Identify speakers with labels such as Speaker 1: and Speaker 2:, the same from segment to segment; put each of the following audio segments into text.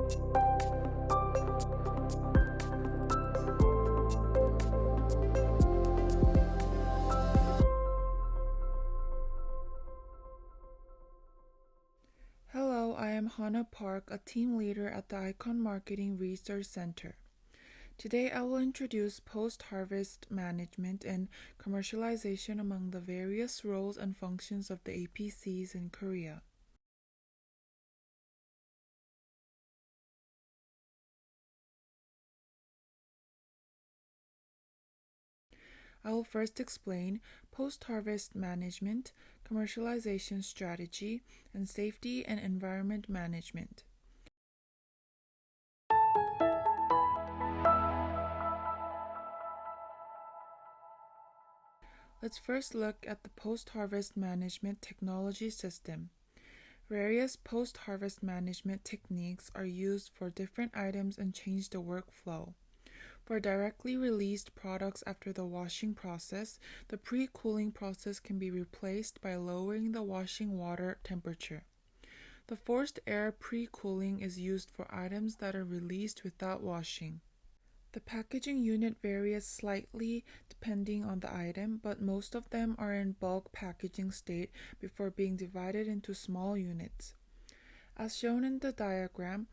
Speaker 1: Hello, I am Hannah Park, a team leader at the Icon Marketing Research Center. Today I will introduce post-harvest management and commercialization among the various roles and functions of the APCs in Korea. I will first explain post-harvest management, commercialization strategy, and safety and environment management. Let's first look at the post-harvest management technology system. Various post-harvest management techniques are used for different items and change the workflow. For directly released products after the washing process, the pre-cooling process can be replaced by lowering the washing water temperature. The forced air pre-cooling is used for items that are released without washing. The packaging unit varies slightly depending on the item, but most of them are in bulk packaging state before being divided into small units. As shown in the diagram,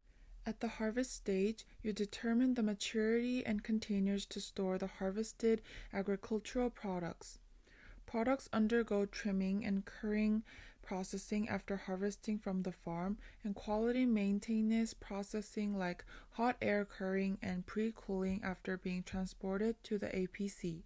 Speaker 1: at the harvest stage, you determine the maturity and containers to store the harvested agricultural products. Products undergo trimming and curing processing after harvesting from the farm, and quality maintenance processing like hot air curing and pre-cooling after being transported to the APC.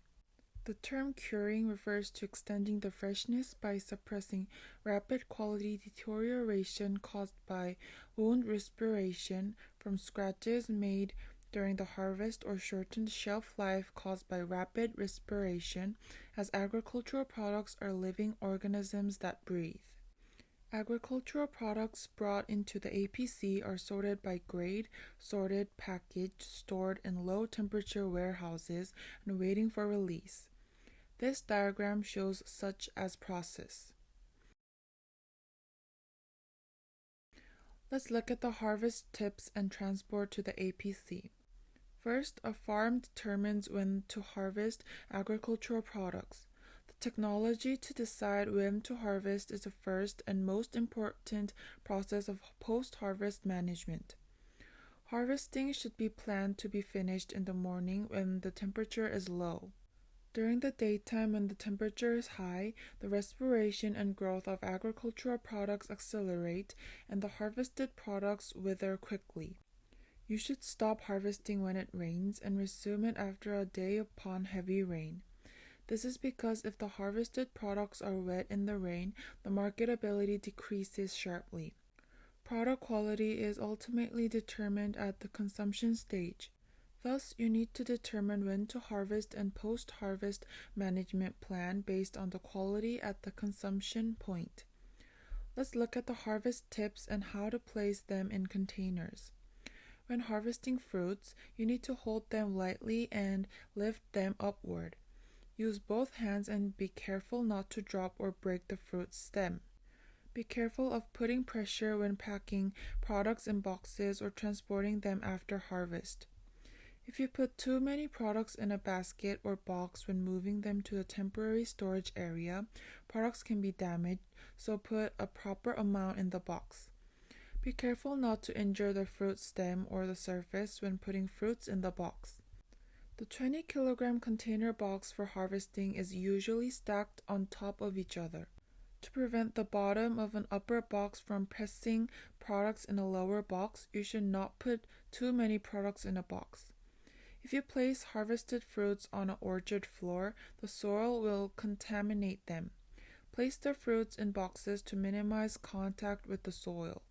Speaker 1: The term curing refers to extending the freshness by suppressing rapid quality deterioration caused by wound respiration from scratches made during the harvest or shortened shelf life caused by rapid respiration, as agricultural products are living organisms that breathe. Agricultural products brought into the APC are sorted by grade, sorted, packaged, stored in low-temperature warehouses, and waiting for release. This diagram shows such as process. Let's look at the harvest tips and transport to the APC. First, a farm determines when to harvest agricultural products. The technology to decide when to harvest is the first and most important process of post-harvest management. Harvesting should be planned to be finished in the morning when the temperature is low. During the daytime when the temperature is high, the respiration and growth of agricultural products accelerate and the harvested products wither quickly. You should stop harvesting when it rains and resume it after a day upon heavy rain. This is because if the harvested products are wet in the rain, the marketability decreases sharply. Product quality is ultimately determined at the consumption stage. Thus, you need to determine when to harvest and post-harvest management plan based on the quality at the consumption point. Let's look at the harvest tips and how to place them in containers. When harvesting fruits, you need to hold them lightly and lift them upward. Use both hands and be careful not to drop or break the fruit stem. Be careful of putting pressure when packing products in boxes or transporting them after harvest. If you put too many products in a basket or box when moving them to a temporary storage area, products can be damaged, so put a proper amount in the box. Be careful not to injure the fruit stem or the surface when putting fruits in the box. The 20-kilogram container box for harvesting is usually stacked on top of each other. To prevent the bottom of an upper box from pressing products in a lower box, you should not put too many products in a box. If you place harvested fruits on an orchard floor, the soil will contaminate them. Place the fruits in boxes to minimize contact with the soil.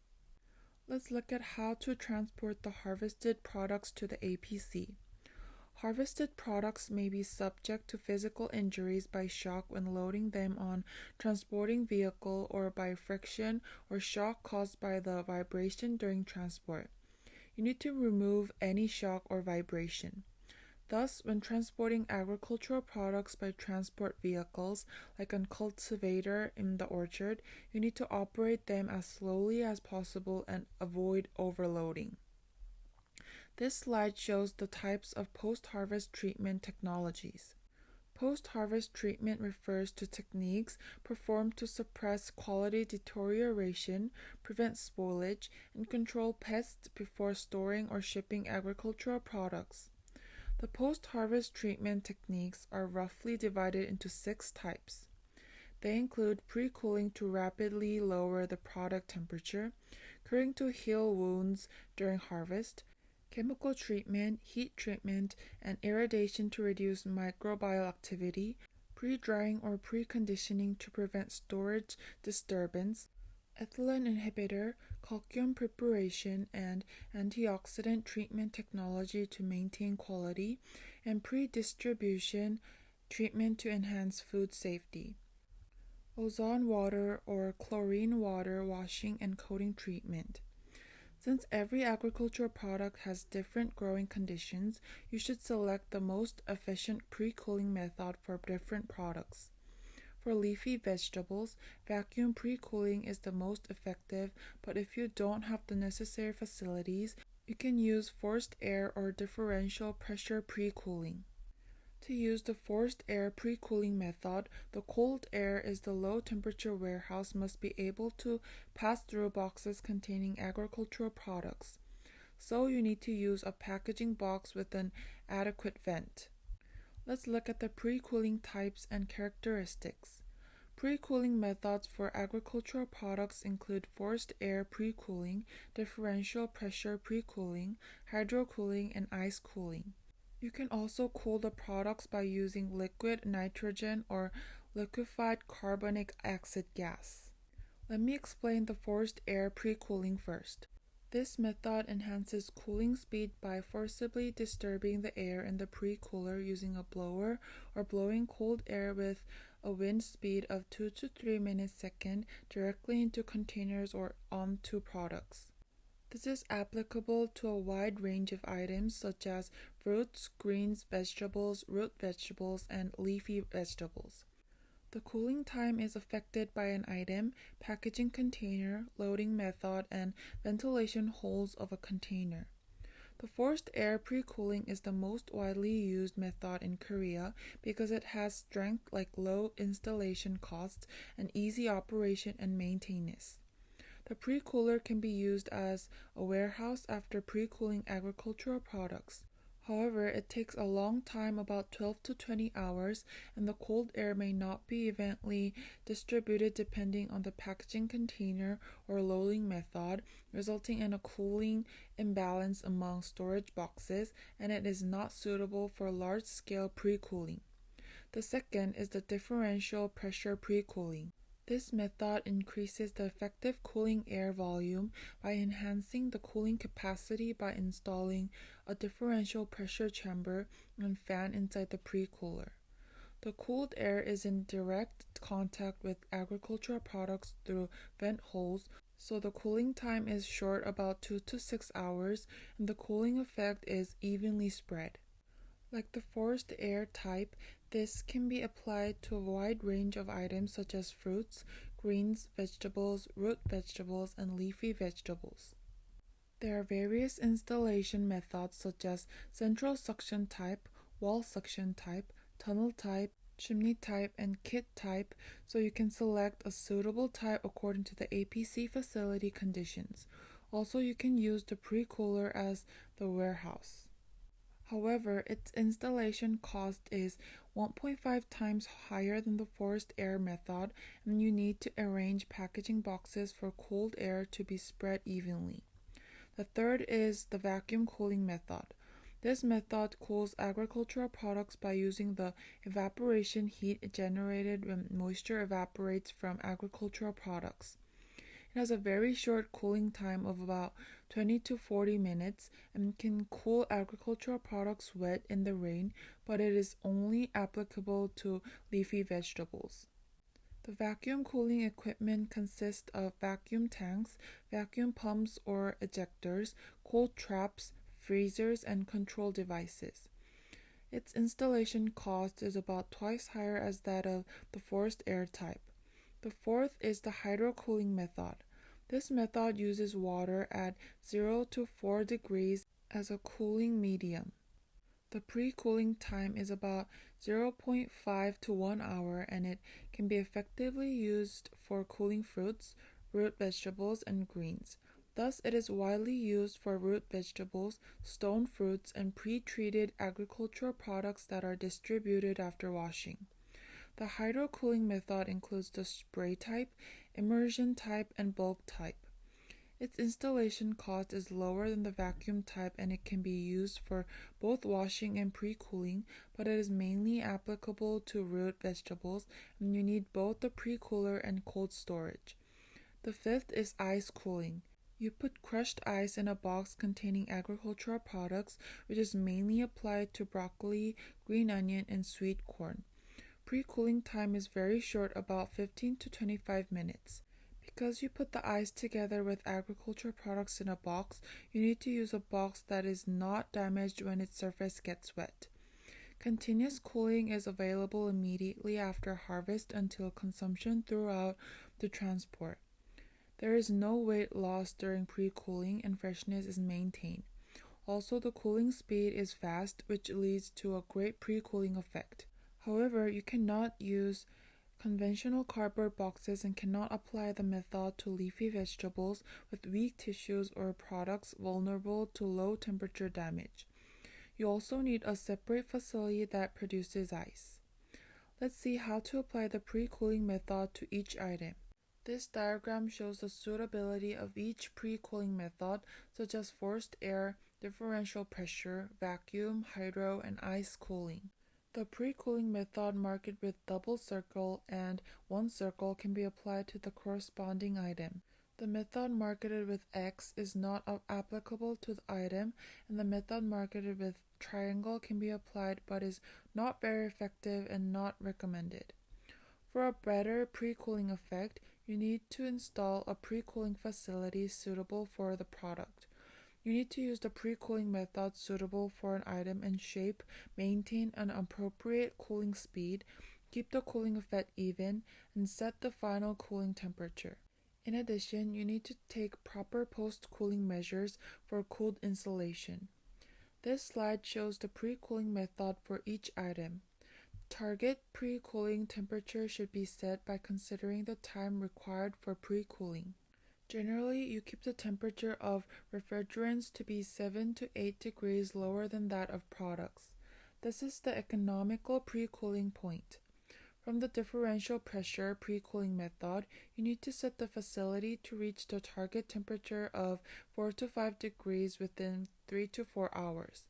Speaker 1: Let's look at how to transport the harvested products to the APC. Harvested products may be subject to physical injuries by shock when loading them on transporting vehicle or by friction or shock caused by the vibration during transport. You need to remove any shock or vibration. Thus, when transporting agricultural products by transport vehicles, like a cultivator in the orchard, you need to operate them as slowly as possible and avoid overloading. This slide shows the types of post-harvest treatment technologies. Post-harvest treatment refers to techniques performed to suppress quality deterioration, prevent spoilage, and control pests before storing or shipping agricultural products. The post-harvest treatment techniques are roughly divided into 6 types. They include pre-cooling to rapidly lower the product temperature, curing to heal wounds during harvest, chemical treatment, heat treatment, and irradiation to reduce microbial activity, pre-drying or preconditioning to prevent storage disturbance, ethylene inhibitor, calcium preparation, and antioxidant treatment technology to maintain quality, and pre-distribution treatment to enhance food safety. Ozone water or chlorine water washing and coating treatment. Since every agricultural product has different growing conditions, you should select the most efficient pre-cooling method for different products. For leafy vegetables, vacuum pre-cooling is the most effective, but if you don't have the necessary facilities, you can use forced air or differential pressure pre-cooling. To use the forced air pre-cooling method, the cold air in the low-temperature warehouse must be able to pass through boxes containing agricultural products. So you need to use a packaging box with an adequate vent. Let's look at the pre-cooling types and characteristics. Pre-cooling methods for agricultural products include forced air pre-cooling, differential pressure pre-cooling, hydro-cooling, and ice cooling. You can also cool the products by using liquid nitrogen or liquefied carbonic acid gas. Let me explain the forced air pre-cooling first. This method enhances cooling speed by forcibly disturbing the air in the pre-cooler using a blower or blowing cold air with a wind speed of 2 to 3 minutes second directly into containers or onto products. This is applicable to a wide range of items such as fruits, greens, vegetables, root vegetables, and leafy vegetables. The cooling time is affected by an item, packaging container, loading method, and ventilation holes of a container. The forced air pre-cooling is the most widely used method in Korea because it has strength like low installation costs and easy operation and maintenance. The pre-cooler can be used as a warehouse after pre-cooling agricultural products. However, it takes a long time, about 12 to 20 hours, and the cold air may not be evenly distributed depending on the packaging container or loading method, resulting in a cooling imbalance among storage boxes, and it is not suitable for large-scale pre-cooling. The second is the differential pressure pre-cooling. This method increases the effective cooling air volume by enhancing the cooling capacity by installing a differential pressure chamber and fan inside the pre-cooler. The cooled air is in direct contact with agricultural products through vent holes, so the cooling time is short, about 2 to 6 hours, and the cooling effect is evenly spread. Like the forced air type, this can be applied to a wide range of items such as fruits, greens, vegetables, root vegetables, and leafy vegetables. There are various installation methods such as central suction type, wall suction type, tunnel type, chimney type, and kit type, so you can select a suitable type according to the APC facility conditions. Also, you can use the pre-cooler as the warehouse. However, its installation cost is 1.5 times higher than the forced air method, and you need to arrange packaging boxes for cold air to be spread evenly. The third is the vacuum cooling method. This method cools agricultural products by using the evaporation heat generated when moisture evaporates from agricultural products. It has a very short cooling time of about 20 to 40 minutes and can cool agricultural products wet in the rain, but it is only applicable to leafy vegetables. The vacuum cooling equipment consists of vacuum tanks, vacuum pumps or ejectors, cold traps, freezers, and control devices. Its installation cost is about twice higher as that of the forced air type. The fourth is the hydro-cooling method. This method uses water at 0 to 4 degrees has a cooling medium. The pre-cooling time is about 0.5 to 1 hour, and it can be effectively used for cooling fruits, root vegetables, and greens. Thus, it is widely used for root vegetables, stone fruits, and pre-treated agricultural products that are distributed after washing. The hydro-cooling method includes the spray type, immersion type, and bulk type. Its installation cost is lower than the vacuum type, and it can be used for both washing and pre-cooling, but it is mainly applicable to root vegetables, and you need both the pre-cooler and cold storage. The fifth is ice cooling. You put crushed ice in a box containing agricultural products, which is mainly applied to broccoli, green onion, and sweet corn. Pre-cooling time is very short, about 15 to 25 minutes. Because you put the ice together with agricultural products in a box, you need to use a box that is not damaged when its surface gets wet. Continuous cooling is available immediately after harvest until consumption throughout the transport. There is no weight loss during pre-cooling, and freshness is maintained. Also, the cooling speed is fast, which leads to a great pre-cooling effect. However, you cannot use conventional cardboard boxes and cannot apply the method to leafy vegetables with weak tissues or products vulnerable to low temperature damage. You also need a separate facility that produces ice. Let's see how to apply the pre-cooling method to each item. This diagram shows the suitability of each pre-cooling method, such as forced air, differential pressure, vacuum, hydro, and ice cooling. The pre-cooling method marked with double circle and one circle can be applied to the corresponding item. The method marketed with X is not applicable to the item, and the method marketed with triangle can be applied but is not very effective and not recommended. For a better pre-cooling effect, you need to install a pre-cooling facility suitable for the product. You need to use the pre-cooling method suitable for an item and shape, maintain an appropriate cooling speed, keep the cooling effect even, and set the final cooling temperature. In addition, you need to take proper post-cooling measures for cooled insulation. This slide shows the pre-cooling method for each item. Target pre-cooling temperature should be set by considering the time required for pre-cooling. Generally, you keep the temperature of refrigerants to be 7 to 8 degrees lower than that of products. This is the economical pre-cooling point. From the differential pressure pre-cooling method, you need to set the facility to reach the target temperature of 4 to 5 degrees within 3 to 4 hours.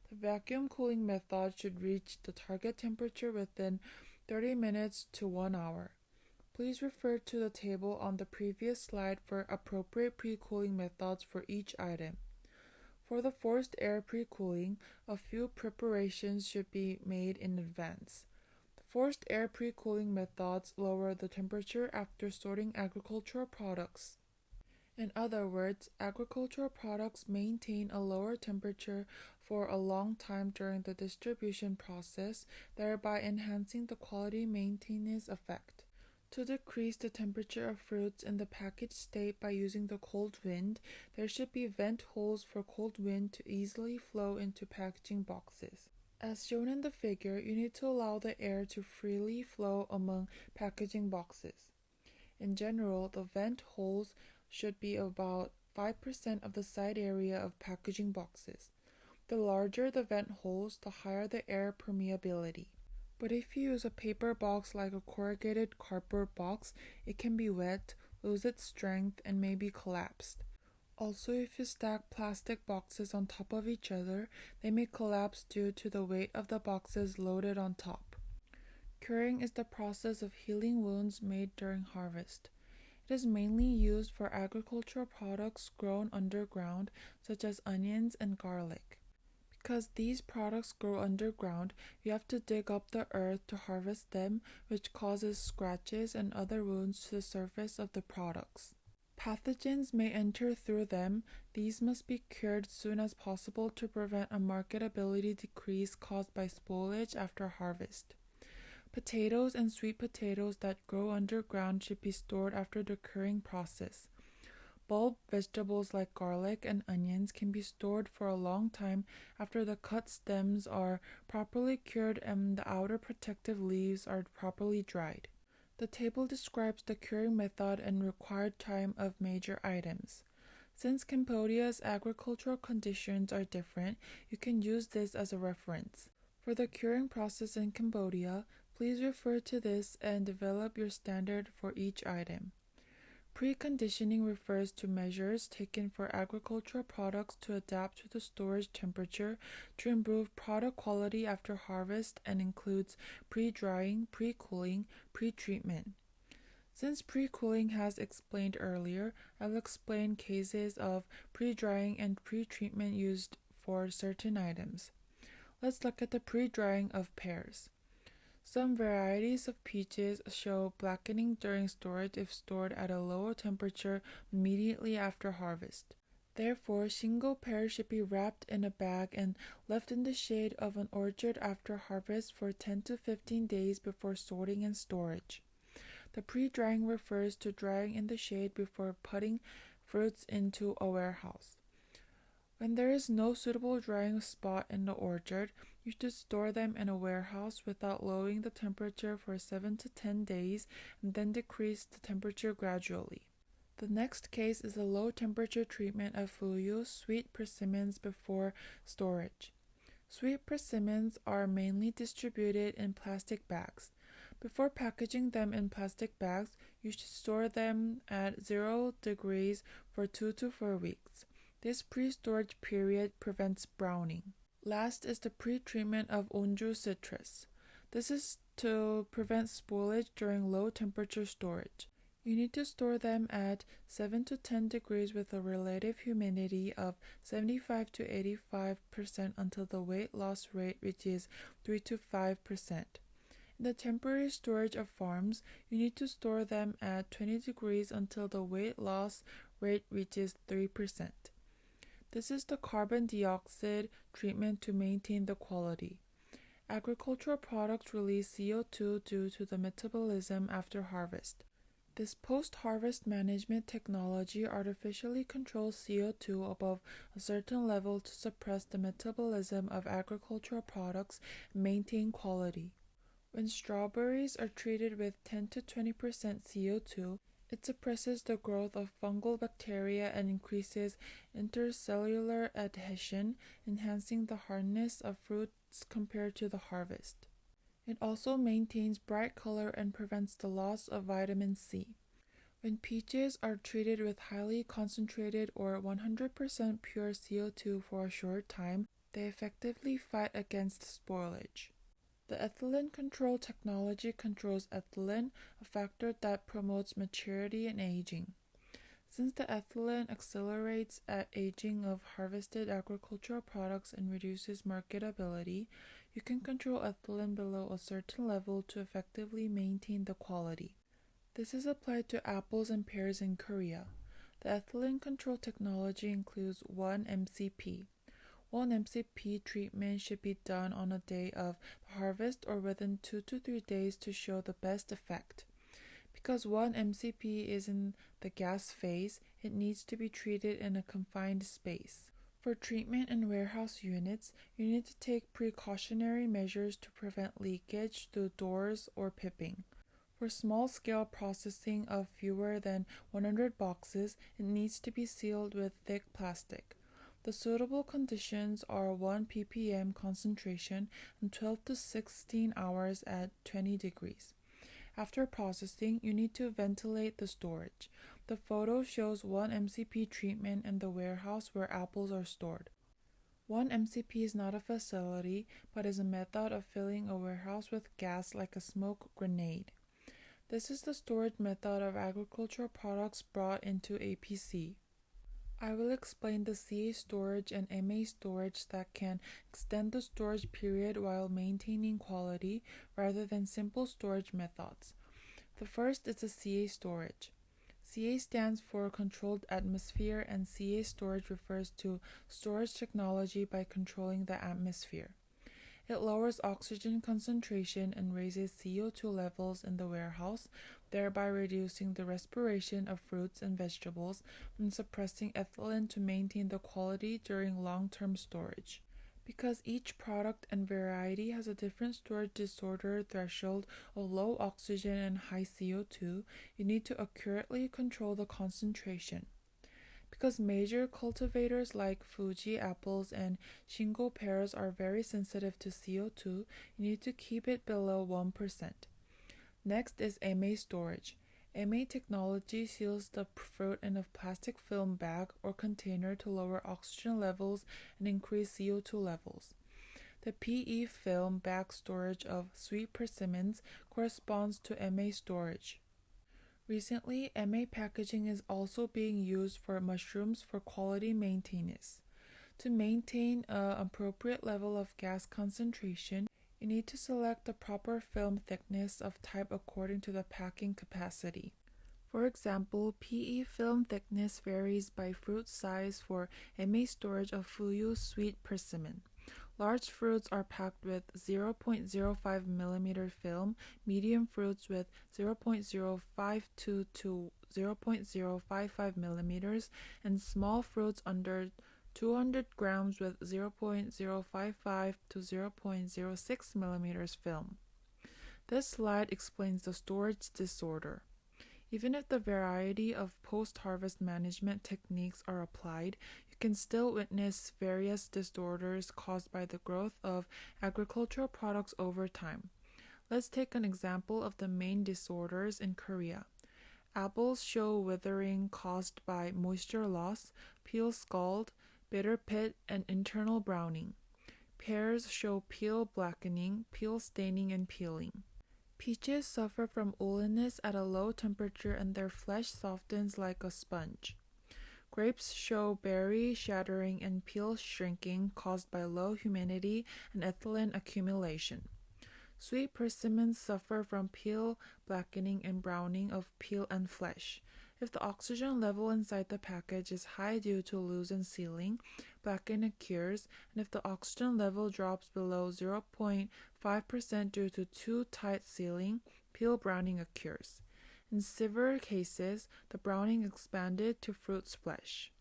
Speaker 1: The vacuum cooling method should reach the target temperature within 30 minutes to 1 hour. Please refer to the table on the previous slide for appropriate pre-cooling methods for each item. For the forced air pre-cooling, a few preparations should be made in advance. The forced air pre-cooling methods lower the temperature after sorting agricultural products. In other words, agricultural products maintain a lower temperature for a long time during the distribution process, thereby enhancing the quality maintenance effect. To decrease the temperature of fruits in the packaged state by using the cold wind, there should be vent holes for cold wind to easily flow into packaging boxes. As shown in the figure, you need to allow the air to freely flow among packaging boxes. In general, the vent holes should be about 5% of the side area of packaging boxes. The larger the vent holes, the higher the air permeability. But if you use a paper box like a corrugated cardboard box, it can be wet, lose its strength, and may be collapsed. Also, if you stack plastic boxes on top of each other, they may collapse due to the weight of the boxes loaded on top. Curing is the process of healing wounds made during harvest. It is mainly used for agricultural products grown underground, such as onions and garlic. Because these products grow underground, you have to dig up the earth to harvest them, which causes scratches and other wounds to the surface of the products. Pathogens may enter through them. These must be cured as soon as possible to prevent a marketability decrease caused by spoilage after harvest. Potatoes and sweet potatoes that grow underground should be stored after the curing process. Bulb vegetables like garlic and onions can be stored for a long time after the cut stems are properly cured and the outer protective leaves are properly dried. The table describes the curing method and required time of major items. Since Cambodia's agricultural conditions are different, you can use this as a reference. For the curing process in Cambodia, please refer to this and develop your standard for each item. Preconditioning refers to measures taken for agricultural products to adapt to the storage temperature to improve product quality after harvest and includes pre-drying, pre-cooling, pre-treatment. Since pre-cooling has explained earlier, I'll explain cases of pre-drying and pre-treatment used for certain items. Let's look at the pre-drying of pears. Some varieties of peaches show blackening during storage if stored at a lower temperature immediately after harvest. Therefore, shingo pears should be wrapped in a bag and left in the shade of an orchard after harvest for 10 to 15 days before sorting and storage. The pre-drying refers to drying in the shade before putting fruits into a warehouse. When there is no suitable drying spot in the orchard, you should store them in a warehouse without lowering the temperature for 7 to 10 days and then decrease the temperature gradually. The next case is a low temperature treatment of fuyu sweet persimmons before storage. Sweet persimmons are mainly distributed in plastic bags. Before packaging them in plastic bags, you should store them at 0 degrees for 2 to 4 weeks. This pre-storage period prevents browning. Last is the pre-treatment of onju citrus. This is to prevent spoilage during low temperature storage. You need to store them at 7 to 10 degrees with a relative humidity of 75 to 85% until the weight loss rate reaches 3 to 5%. In the temporary storage of farms, you need to store them at 20 degrees until the weight loss rate reaches 3%. This is the carbon dioxide treatment to maintain the quality. Agricultural products release CO2 due to the metabolism after harvest. This post-harvest management technology artificially controls CO2 above a certain level to suppress the metabolism of agricultural products and maintain quality. When strawberries are treated with 10 to 20% CO2, it suppresses the growth of fungal bacteria and increases intercellular adhesion, enhancing the hardness of fruits compared to the harvest. It also maintains bright color and prevents the loss of vitamin C. When peaches are treated with highly concentrated or 100% pure CO2 for a short time, they effectively fight against spoilage. The ethylene control technology controls ethylene, a factor that promotes maturity and aging. Since the ethylene accelerates aging of harvested agricultural products and reduces marketability, you can control ethylene below a certain level to effectively maintain the quality. This is applied to apples and pears in Korea. The ethylene control technology includes 1 MCP. 1 MCP treatment should be done on a day of the harvest or within 2 to 3 days to show the best effect. Because 1 MCP is in the gas phase, it needs to be treated in a confined space. For treatment in warehouse units, you need to take precautionary measures to prevent leakage through doors or pipping. For small-scale processing of fewer than 100 boxes, it needs to be sealed with thick plastic. The suitable conditions are 1 ppm concentration and 12 to 16 hours at 20 degrees. After processing, you need to ventilate the storage. The photo shows 1 MCP treatment in the warehouse where apples are stored. 1 MCP is not a facility, but is a method of filling a warehouse with gas like a smoke grenade. This is the storage method of agricultural products brought into APC. I will explain the CA storage and MA storage that can extend the storage period while maintaining quality rather than simple storage methods. The first is the CA storage. CA stands for Controlled Atmosphere, and CA storage refers to storage technology by controlling the atmosphere. It lowers oxygen concentration and raises CO2 levels in the warehouse, thereby reducing the respiration of fruits and vegetables and suppressing ethylene to maintain the quality during long-term storage. Because each product and variety has a different storage disorder threshold of low oxygen and high CO2, you need to accurately control the concentration. Because major cultivators like Fuji apples and Shingo pears are very sensitive to CO2, you need to keep it below 1%. Next is MA storage. MA technology seals the fruit in a plastic film bag or container to lower oxygen levels and increase CO2 levels. The PE film bag storage of sweet persimmons corresponds to MA storage. Recently, MA packaging is also being used for mushrooms for quality maintenance. To maintain an appropriate level of gas concentration, you need to select the proper film thickness of type according to the packing capacity. For example, PE film thickness varies by fruit size for MA storage of Fuyu sweet persimmon. Large fruits are packed with 0.05 mm film, medium fruits with 0.052 to 0.055 mm, and small fruits under 200 grams with 0.055 to 0.06 mm film. This slide explains the storage disorder. Even if the variety of post-harvest management techniques are applied, you can still witness various disorders caused by the growth of agricultural products over time. Let's take an example of the main disorders in Korea. Apples show withering caused by moisture loss, peel scald, bitter pit, and internal browning. Pears show peel blackening, peel staining, and peeling. Peaches suffer from woolliness at a low temperature and their flesh softens like a sponge. Grapes show berry shattering and peel shrinking caused by low humidity and ethylene accumulation. Sweet persimmons suffer from peel blackening and browning of peel and flesh. If the oxygen level inside the package is high due to loosened sealing, blackening occurs, and if the oxygen level drops below 0.5% due to too tight sealing, peel browning occurs. In severe cases, the browning expanded to fruit's flesh.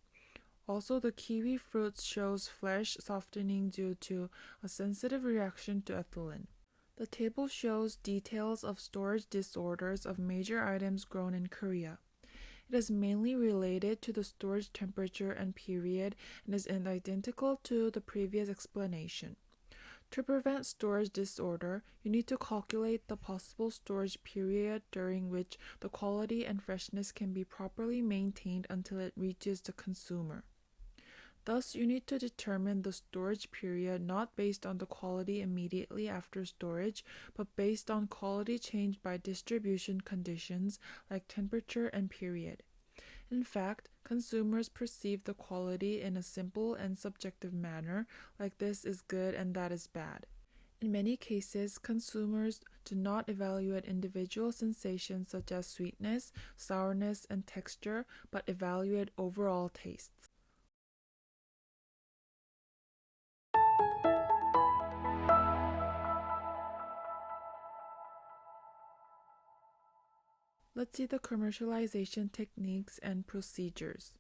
Speaker 1: Also, the kiwi fruit shows flesh softening due to a sensitive reaction to ethylene. The table shows details of storage disorders of major items grown in Korea. It is mainly related to the storage temperature and period and is identical to the previous explanation. To prevent storage disorder, you need to calculate the possible storage period during which the quality and freshness can be properly maintained until it reaches the consumer. Thus, you need to determine the storage period not based on the quality immediately after storage, but based on quality change by distribution conditions like temperature and period. In fact, consumers perceive the quality in a simple and subjective manner, like this is good and that is bad. In many cases, consumers do not evaluate individual sensations such as sweetness, sourness, and texture, but evaluate overall tastes. Let's see the commercialization techniques and procedures.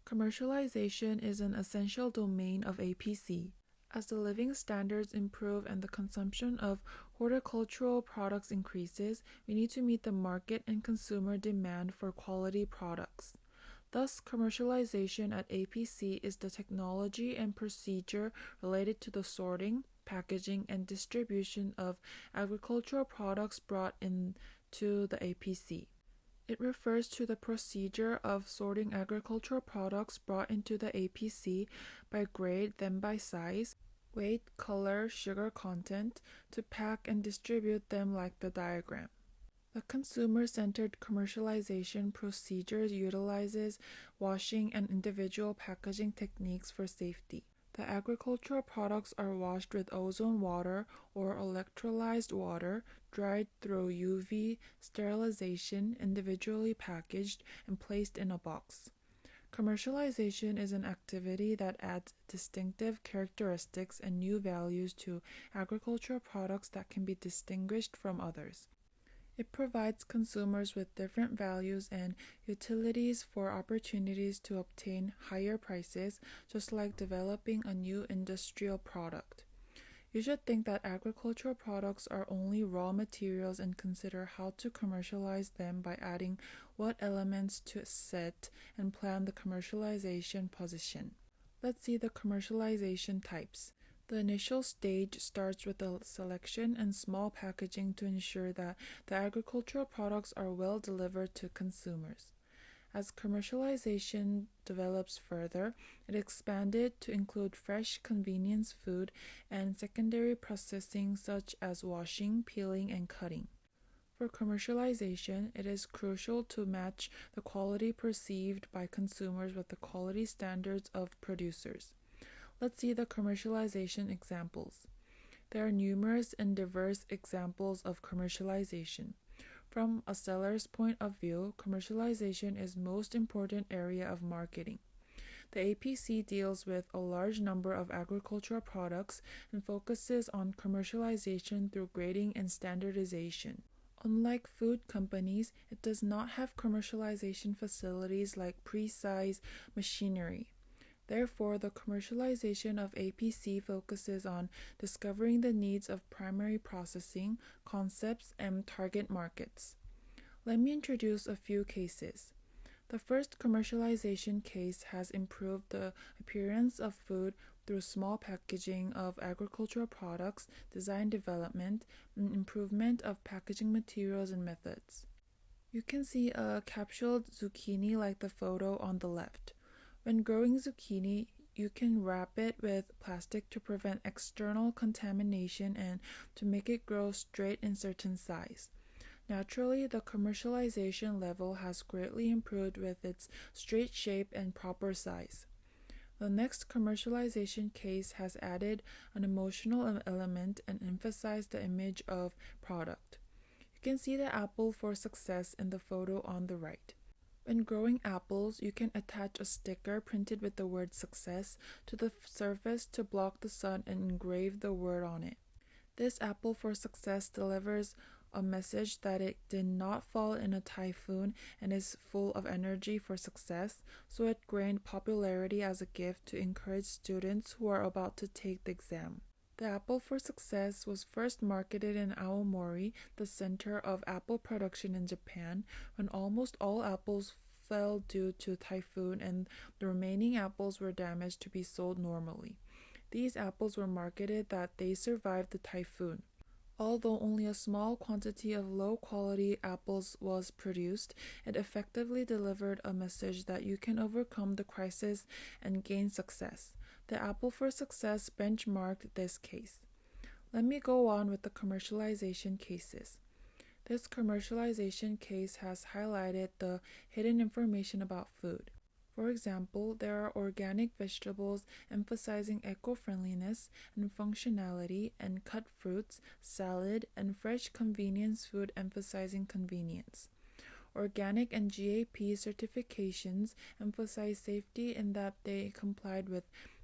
Speaker 1: Commercialization is an essential domain of APC. As the living standards improve and the consumption of horticultural products increases, we need to meet the market and consumer demand for quality products. Thus, commercialization at APC is the technology and procedure related to the sorting, packaging, and distribution of agricultural products brought into the APC. It refers to the procedure of sorting agricultural products brought into the APC by grade, then by size, weight, color, sugar content, to pack and distribute them like the diagram. The consumer-centered commercialization procedure utilizes washing and individual packaging techniques for safety. The agricultural products are washed with ozone water or electrolyzed water, dried through UV sterilization, individually packaged, and placed in a box. Commercialization is an activity that adds distinctive characteristics and new values to agricultural products that can be distinguished from others. It provides consumers with different values and utilities for opportunities to obtain higher prices, just like developing a new industrial product. You should think that agricultural products are only raw materials and consider how to commercialize them by adding what elements to set and plan the commercialization position. Let's see the commercialization types. The initial stage starts with the selection and small packaging to ensure that the agricultural products are well delivered to consumers. As commercialization develops further, it expanded to include fresh convenience food and secondary processing such as washing, peeling, and cutting. For commercialization, it is crucial to match the quality perceived by consumers with the quality standards of producers. Let's see the commercialization examples. There are numerous and diverse examples of commercialization. From a seller's point of view, commercialization is the most important area of marketing. The APC deals with a large number of agricultural products and focuses on commercialization through grading and standardization. Unlike food companies, it does not have commercialization facilities like precise machinery. Therefore, the commercialization of APC focuses on discovering the needs of primary processing, concepts, and target markets. Let me introduce a few cases. The first commercialization case has improved the appearance of food through small packaging of agricultural products, design development, and improvement of packaging materials and methods. You can see a capsuled zucchini like the photo on the left. When growing zucchini, you can wrap it with plastic to prevent external contamination and to make it grow straight in certain size. Naturally, the commercialization level has greatly improved with its straight shape and proper size. The next commercialization case has added an emotional element and emphasized the image of product. You can see the apple for success in the photo on the right. When growing apples, you can attach a sticker printed with the word success to the surface to block the sun and engrave the word on it. This apple for success delivers a message that it did not fall in a typhoon and is full of energy for success, so it gained popularity as a gift to encourage students who are about to take the exam. The apple for success was first marketed in Aomori, the center of apple production in Japan, when almost all apples fell due to a typhoon and the remaining apples were damaged to be sold normally. These apples were marketed that they survived the typhoon. Although only a small quantity of low-quality apples was produced, it effectively delivered a message that you can overcome the crisis and gain success. The apple for success benchmarked this case. Let me go on with the commercialization cases. This commercialization case has highlighted the hidden information about food. For example, there are organic vegetables emphasizing eco-friendliness and functionality, and cut fruits, salad, and fresh convenience food emphasizing convenience. Organic and GAP certifications emphasize safety in that they complied with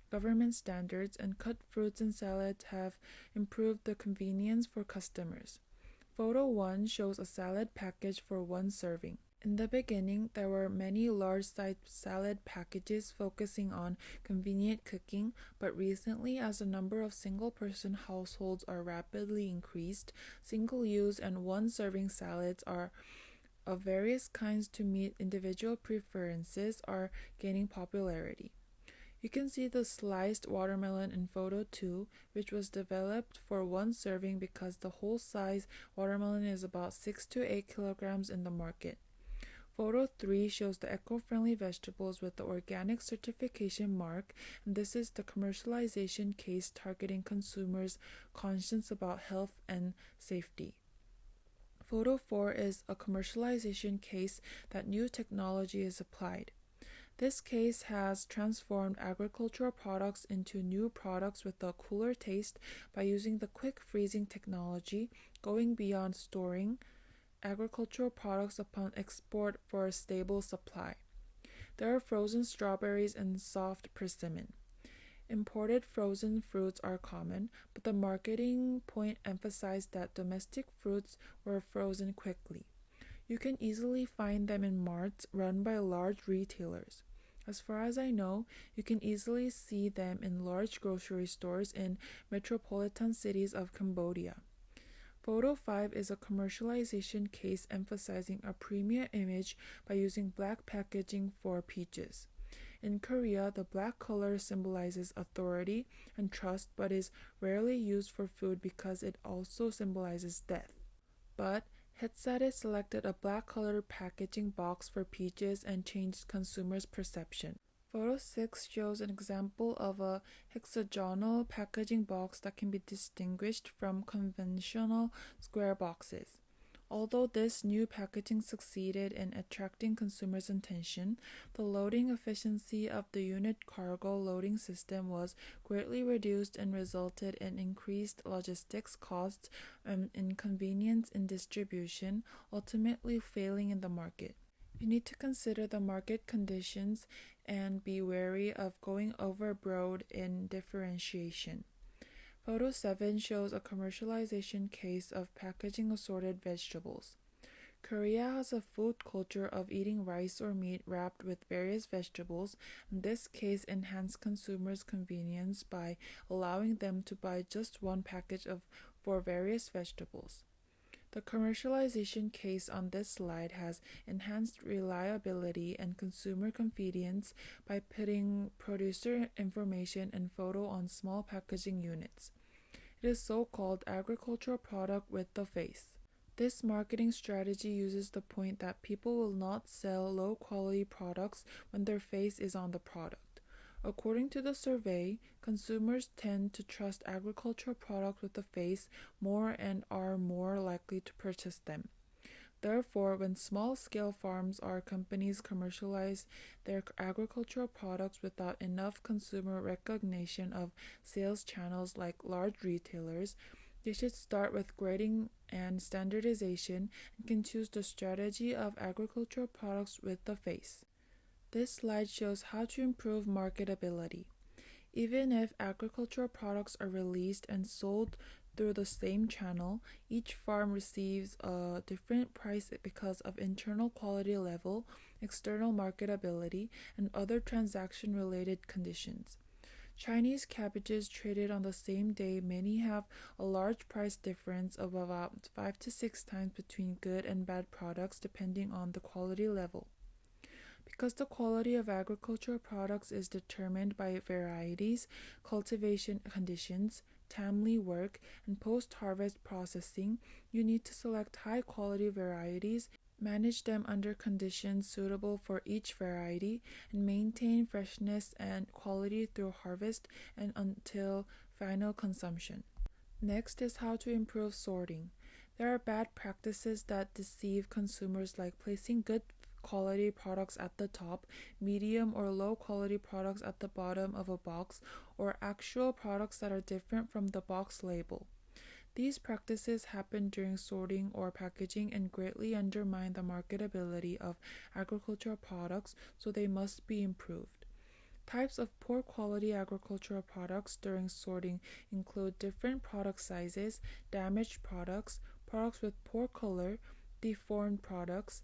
Speaker 1: government standards, and cut fruits and salads have improved the convenience for customers. Photo 1 shows a salad package for one serving. In the beginning, there were many large-sized salad packages focusing on convenient cooking, but recently, as the number of single-person households are rapidly increased, single-use and one-serving salads are of various kinds to meet individual preferences are gaining popularity. You can see the sliced watermelon in photo 2, which was developed for one serving because the whole size watermelon is about 6 to 8 kilograms in the market. Photo 3 shows the eco-friendly vegetables with the organic certification mark, and this is the commercialization case targeting consumers' conscience about health and safety. Photo 4 is a commercialization case that new technology is applied. This case has transformed agricultural products into new products with a cooler taste by using the quick freezing technology, going beyond storing agricultural products upon export for a stable supply. There are frozen strawberries and soft persimmon. Imported frozen fruits are common, but the marketing point emphasized that domestic fruits were frozen quickly. You can easily find them in marts run by large retailers. As far as I know, you can easily see them in large grocery stores in metropolitan cities of Cambodia. Photo 5 is a commercialization case emphasizing a premium image by using black packaging for peaches. In Korea, the black color symbolizes authority and trust but is rarely used for food because it also symbolizes death. But Hetsade selected a black colored packaging box for peaches and changed consumers' perception. Photo 6 shows an example of a hexagonal packaging box that can be distinguished from conventional square boxes. Although this new packaging succeeded in attracting consumers' attention, the loading efficiency of the unit cargo loading system was greatly reduced and resulted in increased logistics costs and inconvenience in distribution, ultimately failing in the market. You need to consider the market conditions and be wary of going overboard in differentiation. Photo 7 shows a commercialization case of packaging assorted vegetables. Korea has a food culture of eating rice or meat wrapped with various vegetables, and this case enhanced consumers' convenience by allowing them to buy just one package for various vegetables. The commercialization case on this slide has enhanced reliability and consumer convenience by putting producer information and photo on small packaging units. It is so-called agricultural product with the face. This marketing strategy uses the point that people will not sell low-quality products when their face is on the product. According to the survey, consumers tend to trust agricultural products with the face more and are more likely to purchase them. Therefore, when small-scale farms or companies commercialize their agricultural products without enough consumer recognition of sales channels like large retailers, they should start with grading and standardization and can choose the strategy of agricultural products with the face. This slide shows how to improve marketability. Even if agricultural products are released and sold through the same channel, each farm receives a different price because of internal quality level, external marketability, and other transaction-related conditions. Chinese cabbages traded on the same day many have a large price difference of about 5 to 6 times between good and bad products depending on the quality level. Because the quality of agricultural products is determined by varieties, cultivation conditions, timely work, and post-harvest processing, you need to select high-quality varieties, manage them under conditions suitable for each variety, and maintain freshness and quality through harvest and until final consumption. Next is how to improve sorting. There are bad practices that deceive consumers, like placing good quality products at the top, medium or low quality products at the bottom of a box, or actual products that are different from the box label. These practices happen during sorting or packaging and greatly undermine the marketability of agricultural products, so they must be improved. Types of poor quality agricultural products during sorting include different product sizes, damaged products, products with poor color, deformed products,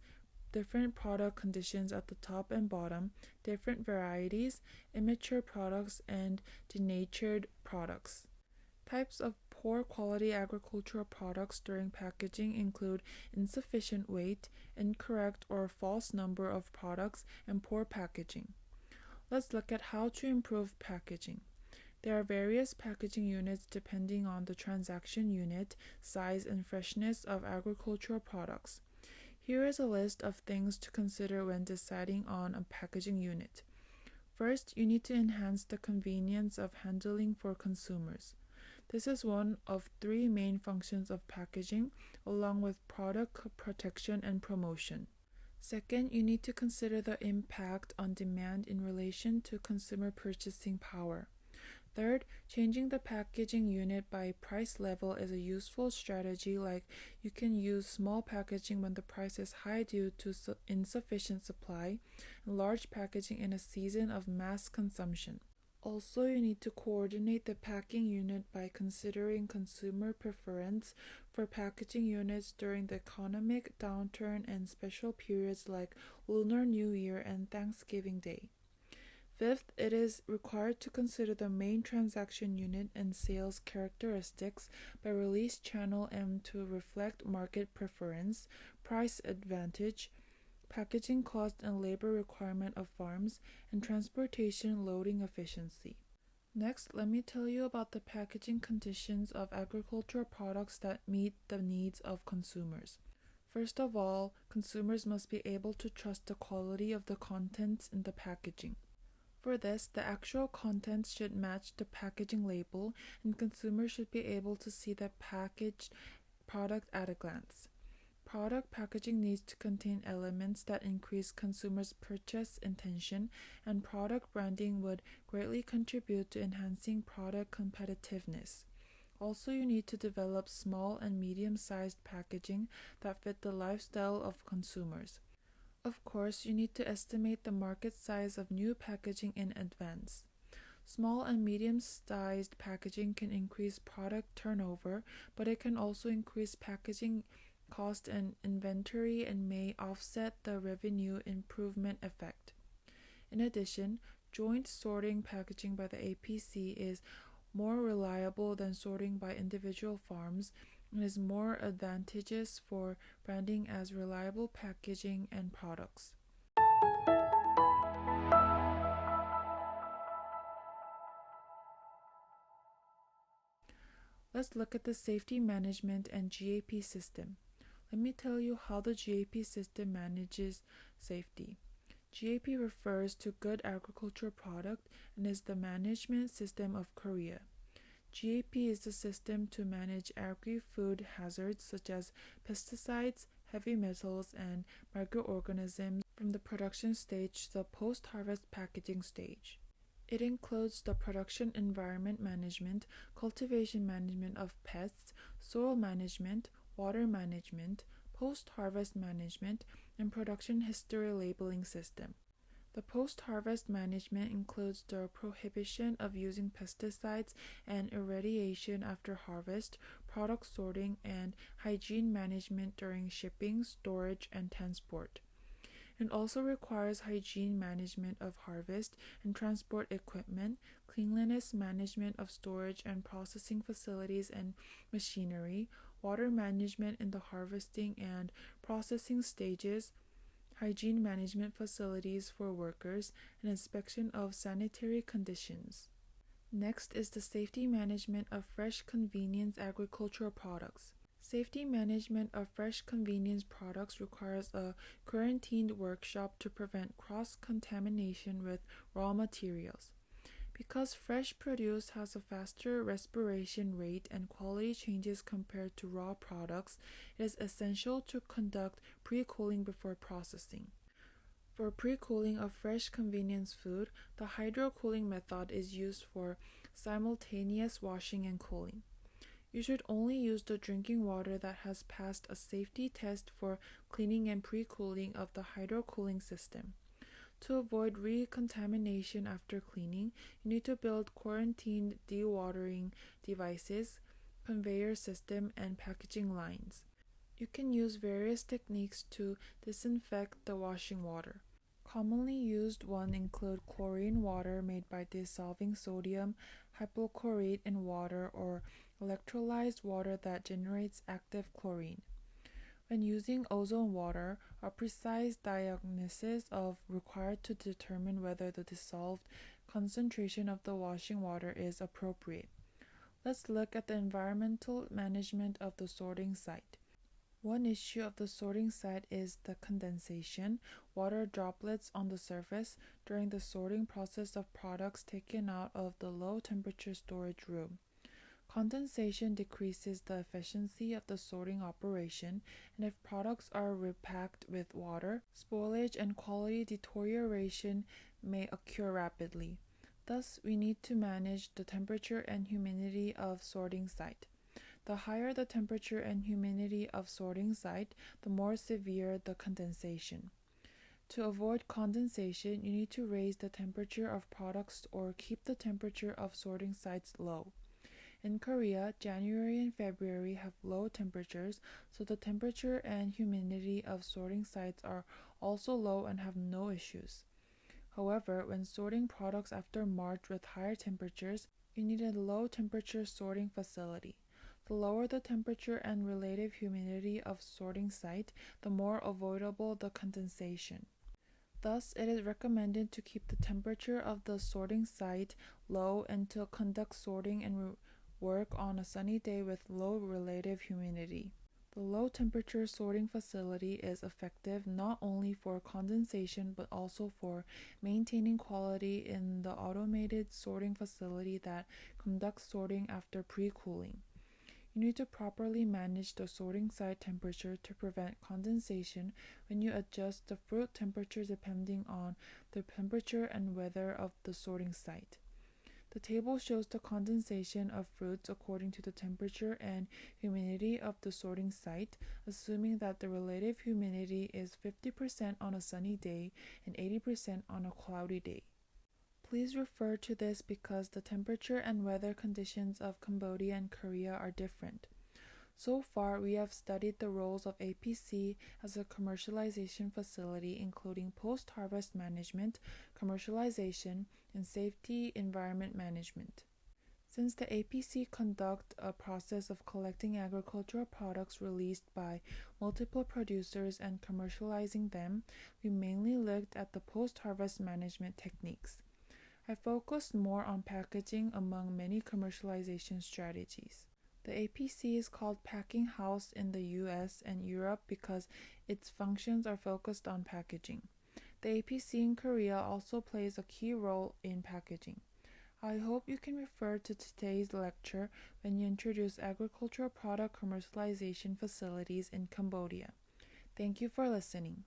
Speaker 1: different product conditions at the top and bottom, different varieties, immature products, and denatured products. Types of poor quality agricultural products during packaging include insufficient weight, incorrect or false number of products, and poor packaging. Let's look at how to improve packaging. There are various packaging units depending on the transaction unit, size, and freshness of agricultural products. Here is a list of things to consider when deciding on a packaging unit. First, you need to enhance the convenience of handling for consumers. This is one of 3 main functions of packaging, along with product protection and promotion. Second, you need to consider the impact on demand in relation to consumer purchasing power. Third, changing the packaging unit by price level is a useful strategy, like you can use small packaging when the price is high due to insufficient supply, and large packaging in a season of mass consumption. Also, you need to coordinate the packing unit by considering consumer preference for packaging units during the economic downturn and special periods like Lunar New Year and Thanksgiving Day. Fifth, it is required to consider the main transaction unit and sales characteristics by release channel and to reflect market preference, price advantage, packaging cost and labor requirement of farms, and transportation loading efficiency. Next, let me tell you about the packaging conditions of agricultural products that meet the needs of consumers. First of all, consumers must be able to trust the quality of the contents in the packaging. For this, the actual contents should match the packaging label, and consumers should be able to see the packaged product at a glance. Product packaging needs to contain elements that increase consumers' purchase intention, and product branding would greatly contribute to enhancing product competitiveness. Also, you need to develop small and medium-sized packaging that fit the lifestyle of consumers. Of course, you need to estimate the market size of new packaging in advance. Small and medium-sized packaging can increase product turnover, but it can also increase packaging cost and inventory and may offset the revenue improvement effect. In addition, joint sorting packaging by the APC is more reliable than sorting by individual farms and is more advantageous for branding as reliable packaging and products. Let's look at the safety management and GAP system. Let me tell you how the GAP system manages safety. GAP refers to Good Agricultural Product and is the management system of Korea. GAP is the system to manage agri-food hazards such as pesticides, heavy metals, and microorganisms from the production stage to the post-harvest packaging stage. It includes the production environment management, cultivation management of pests, soil management, water management, post-harvest management, and production history labeling system. The post-harvest management includes the prohibition of using pesticides and irradiation after harvest, product sorting, and hygiene management during shipping, storage, and transport. It also requires hygiene management of harvest and transport equipment, cleanliness management of storage and processing facilities and machinery, water management in the harvesting and processing stages, hygiene management facilities for workers, and inspection of sanitary conditions. Next is the safety management of fresh convenience agricultural products. Safety management of fresh convenience products requires a quarantined workshop to prevent cross-contamination with raw materials. Because fresh produce has a faster respiration rate and quality changes compared to raw products, it is essential to conduct pre-cooling before processing. For pre-cooling of fresh convenience food, the hydro-cooling method is used for simultaneous washing and cooling. You should only use the drinking water that has passed a safety test for cleaning and pre-cooling of the hydro-cooling system. To avoid recontamination after cleaning, you need to build quarantined dewatering devices, conveyor system, and packaging lines. You can use various techniques to disinfect the washing water. Commonly used ones include chlorine water made by dissolving sodium hypochlorite in water or electrolyzed water that generates active chlorine. When using ozone water, a precise diagnosis is required to determine whether the dissolved concentration of the washing water is appropriate. Let's look at the environmental management of the sorting site. One issue of the sorting site is the condensation, water droplets on the surface during the sorting process of products taken out of the low-temperature storage room. Condensation decreases the efficiency of the sorting operation, and if products are repacked with water, spoilage and quality deterioration may occur rapidly. Thus, we need to manage the temperature and humidity of sorting site. The higher the temperature and humidity of sorting site, the more severe the condensation. To avoid condensation, you need to raise the temperature of products or keep the temperature of sorting sites low. In Korea, January and February have low temperatures, so the temperature and humidity of sorting sites are also low and have no issues. However, when sorting products after March with higher temperatures, you need a low temperature sorting facility. The lower the temperature and relative humidity of sorting site, the more avoidable the condensation. Thus, it is recommended to keep the temperature of the sorting site low and to conduct sorting and work on a sunny day with low relative humidity. The low temperature sorting facility is effective not only for condensation but also for maintaining quality in the automated sorting facility that conducts sorting after pre-cooling. You need to properly manage the sorting site temperature to prevent condensation when you adjust the fruit temperature depending on the temperature and weather of the sorting site. The table shows the condensation of fruits according to the temperature and humidity of the sorting site, assuming that the relative humidity is 50% on a sunny day and 80% on a cloudy day. Please refer to this because the temperature and weather conditions of Cambodia and Korea are different. So far, we have studied the roles of APC as a commercialization facility, including post-harvest management, commercialization, and safety environment management. Since the APC conduct a process of collecting agricultural products released by multiple producers and commercializing them, we mainly looked at the post-harvest management techniques. I focused more on packaging among many commercialization strategies. The APC is called packing house in the US and Europe because its functions are focused on packaging. The APC in Korea also plays a key role in packaging. I hope you can refer to today's lecture when you introduce agricultural product commercialization facilities in Cambodia. Thank you for listening.